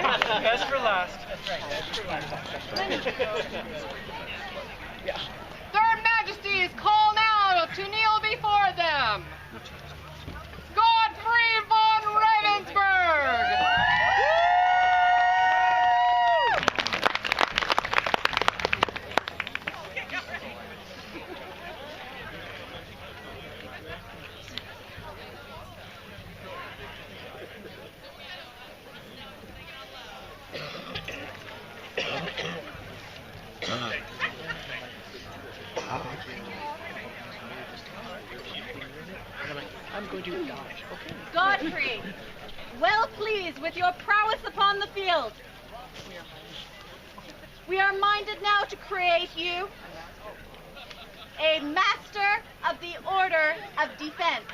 Best for last. Their Majesties call now to kneel before them. Godfrey von Ravensburg. I'm going to dodge. Okay. Godfrey, well pleased with your prowess upon the field. We are minded now to create you a master of the Order of Defense.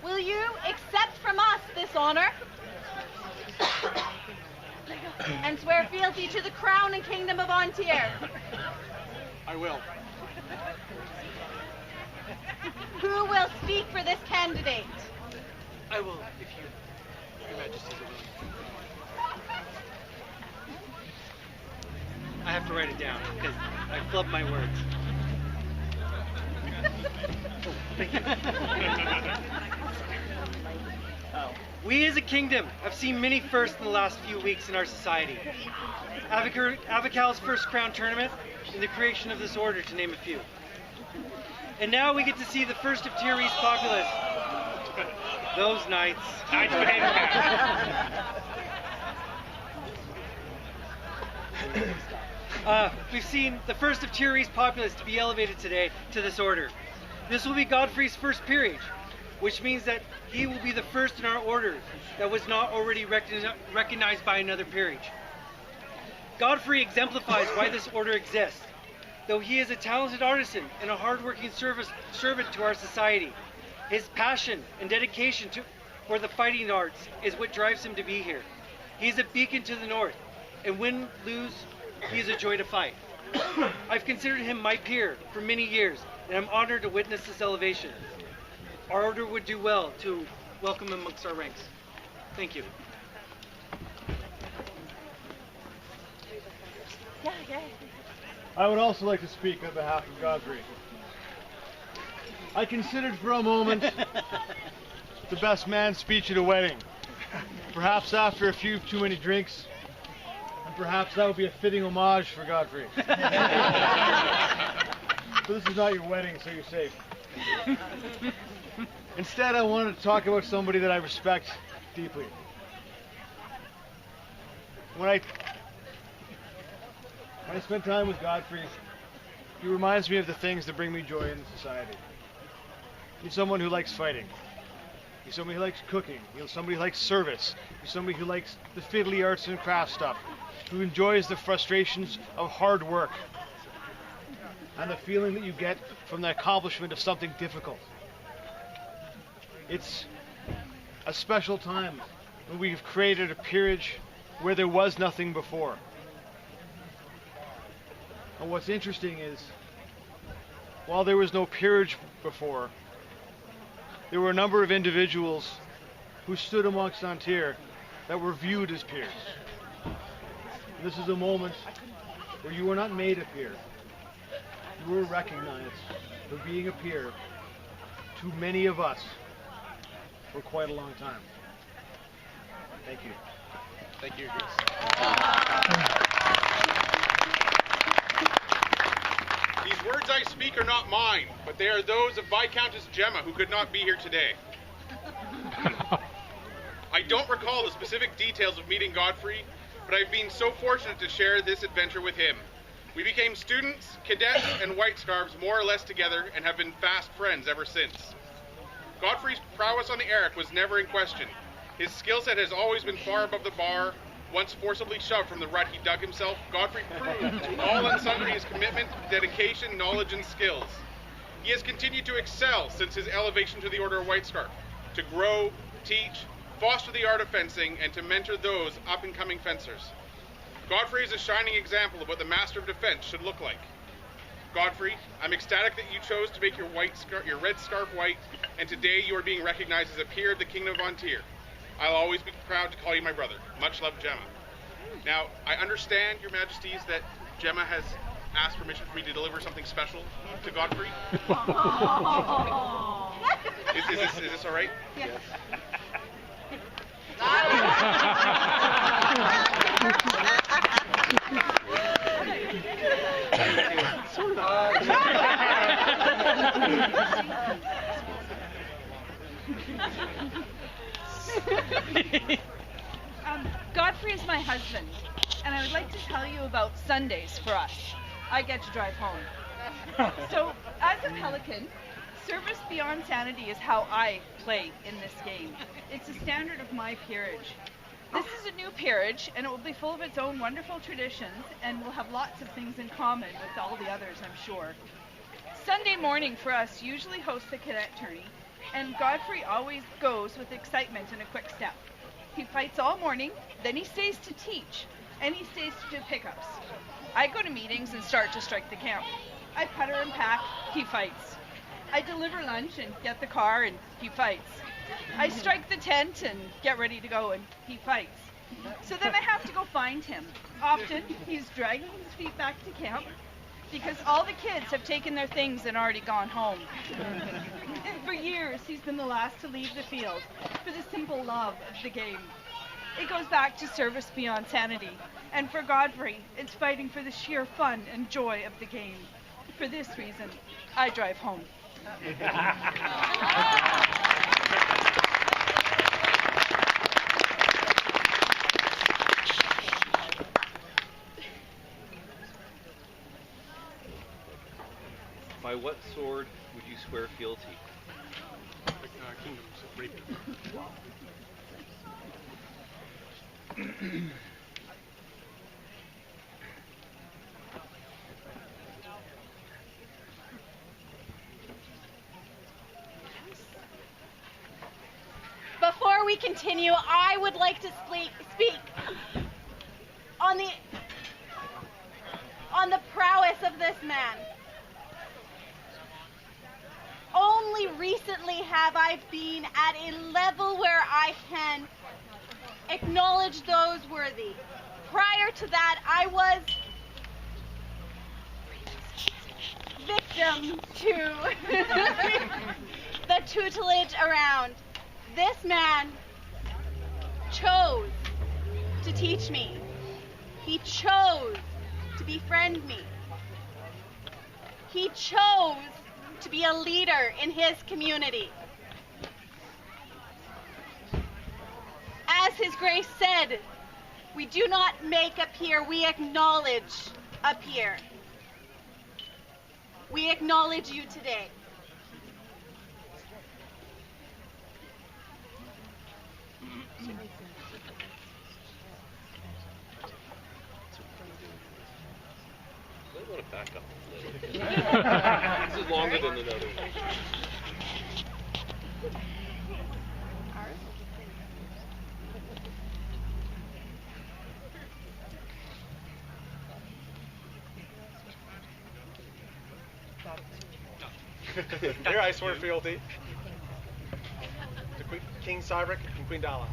Will you accept from us this honor and swear fealty to the crown and kingdom of Antier? I will. Who will speak for this candidate? I will, if Your Majesty will. I have to write it down because I flubbed my words. Oh, thank you. We as a kingdom have seen many firsts in the last few weeks in our society. Avical's first crown tournament and the creation of this order, to name a few. And now we get to see the first of Tyrese populace. Those knights. We've seen the first of Tyrese populace to be elevated today to this order. This will be Godfrey's first peerage, which means that he will be the first in our order that was not already recognized by another peerage. Godfrey exemplifies why this order exists. Though he is a talented artisan and a hard-working servant to our society, his passion and dedication for the fighting arts is what drives him to be here. He is a beacon to the north, and win, lose, he is a joy to fight. I've considered him my peer for many years, and I'm honored to witness this elevation. Our order would do well to welcome him amongst our ranks. Thank you. I would also like to speak on behalf of Godfrey. I considered for a moment the best man speech at a wedding. Perhaps after a few too many drinks, and perhaps that would be a fitting homage for Godfrey. So this is not your wedding, so you're safe. Instead, I wanted to talk about somebody that I respect deeply. When I spend time with Godfrey, he reminds me of the things that bring me joy in society. He's someone who likes fighting. He's somebody who likes cooking. He's somebody who likes service. He's somebody who likes the fiddly arts and craft stuff, who enjoys the frustrations of hard work and the feeling that you get from the accomplishment of something difficult. It's a special time when we've created a peerage where there was nothing before. And what's interesting is, while there was no peerage before, there were a number of individuals who stood amongst Antier that were viewed as peers. And this is a moment where you were not made a peer. You were recognized for being a peer to many of us for quite a long time. Thank you. Thank you, Your Grace. These words I speak are not mine, but they are those of Viscountess Gemma, who could not be here today. I don't recall the specific details of meeting Godfrey, but I've been so fortunate to share this adventure with him. We became students, cadets, and white scarves more or less together and have been fast friends ever since. Godfrey's prowess on the Eric was never in question. His skill set has always been far above the bar. Once forcibly shoved from the rut he dug himself, Godfrey proved to all and sundry his commitment, dedication, knowledge, and skills. He has continued to excel since his elevation to the Order of White Scarf, to grow, teach, foster the art of fencing, and to mentor those up-and-coming fencers. Godfrey is a shining example of what the Master of Defense should look like. Godfrey, I'm ecstatic that you chose to make your red scarf white, and today you are being recognized as a peer of the Kingdom of Antier. I'll always be proud to call you my brother. Much love, Gemma. Now, I understand, Your Majesties, that Gemma has asked permission for me to deliver something special to Godfrey. Is this all right? Yes. Godfrey is my husband, and I would like to tell you about Sundays for us. I get to drive home. So, as a Pelican, service beyond sanity is how I play in this game. It's a standard of my peerage. This is a new peerage, and it will be full of its own wonderful traditions, and will have lots of things in common with all the others, I'm sure. Sunday morning for us usually hosts the cadet tourney, and Godfrey always goes with excitement and a quick step. He fights all morning, then he stays to teach, and he stays to do pickups. I go to meetings and start to strike the camp. I putter and pack, he fights. I deliver lunch and get the car, and he fights. I strike the tent and get ready to go, and he fights. So then I have to go find him. Often, he's dragging his feet back to camp because all the kids have taken their things and already gone home. For years, he's been the last to leave the field for the simple love of the game. It goes back to service beyond sanity. And for Godfrey, it's fighting for the sheer fun and joy of the game. For this reason, I drive home. By what sword would you swear fealty? Kingdoms of Raven. Before we continue, I would like to speak on the prowess of this man. Only recently have I been at a level where I can acknowledge those worthy. Prior to that, I was victim to the tutelage around. This man chose to teach me. He chose to befriend me. He chose to be a leader in his community. As His Grace said, we do not make up here, we acknowledge up here. We acknowledge you today. I want to back up a little. This is longer than another one. Here I swear fealty to King Cyrek and Queen Dala,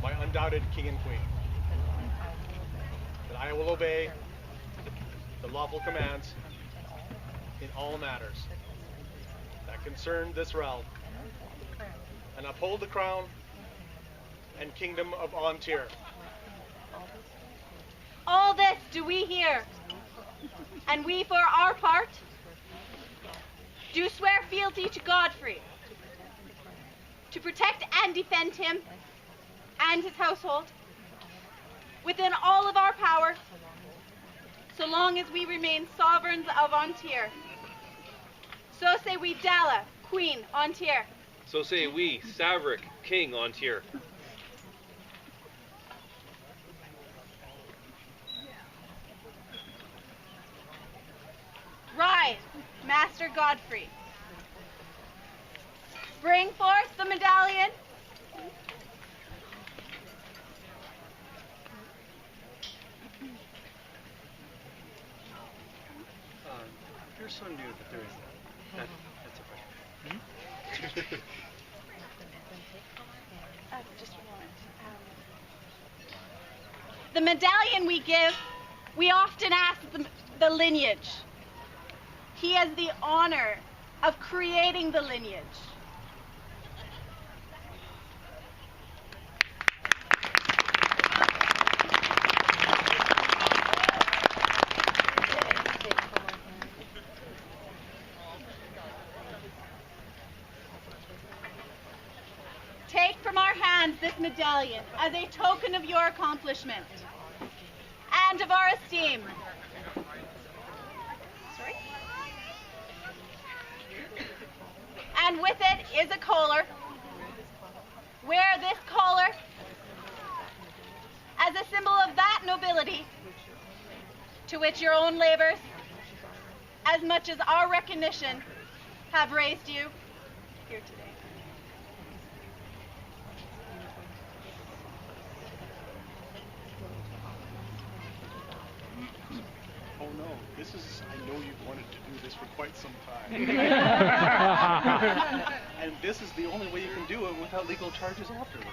my undoubted king and queen, that I will obey the lawful commands in all matters that concern this realm, and uphold the crown and kingdom of Ontir. All this do we hear, and we for our part do swear fealty to Godfrey, to protect and defend him and his household within all of our power, so long as we remain sovereigns of Ontir. So say we Dala, Queen Ontir. So say we, Saverick, King Ontir. Rise, Master Godfrey. Bring forth the medallion. You're so new that there is that. That's okay. just a moment. The medallion we give, we often ask the lineage. He has the honor of creating the lineage. Take from our hands this medallion as a token of your accomplishment and of our esteem. Sorry? And with it is a collar. Wear this collar as a symbol of that nobility to which your own labors, as much as our recognition, have raised you here today. Oh no, this is, I know you've wanted to do this for quite some time. And this is the only way you can do it without legal charges afterwards.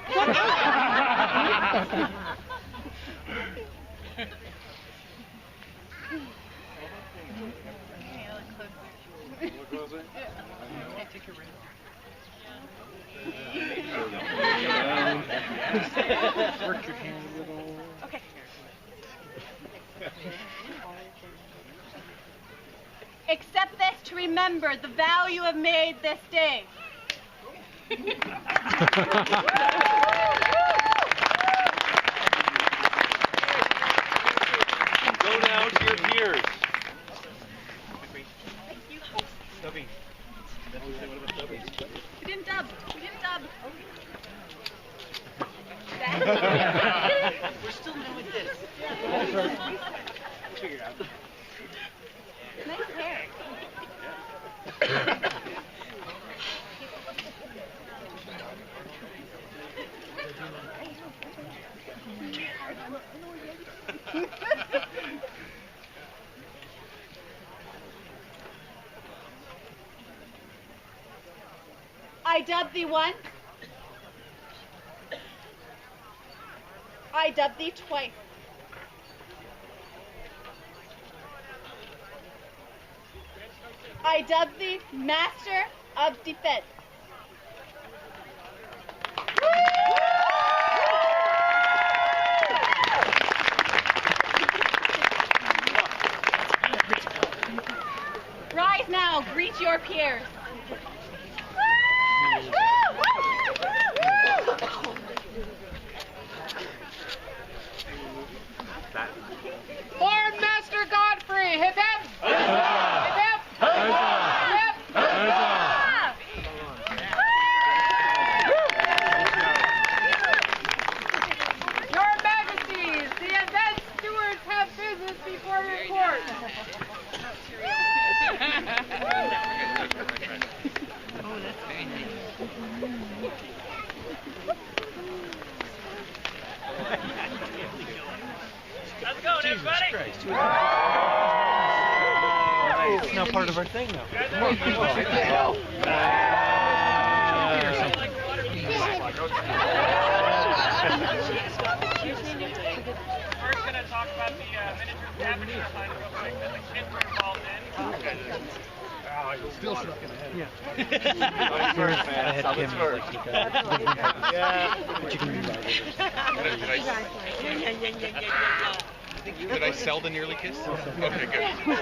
Look closer. Take your ring. Work your hand a little. Okay. Accept this to remember the vow you have made this day. Go now to your peers. Stubby. We didn't dub. We didn't dub. We're still new with this. Figure it out. Nice hair. I dub thee once. I dub thee twice. I dub thee Master of Defense. Rise now, greet your peers. Lord Master Godfrey, hip hip! Hip hip! Hip hip! Your Majesties, the event stewards have business before your court. Oh, that's very nice. How's it going, everybody? It's now part of our thing now. We're going to talk about the miniature cabinet design real quick that the kids were involved in. Still stuck in the head. Yeah. Did I sell the nearly kiss? Okay, good.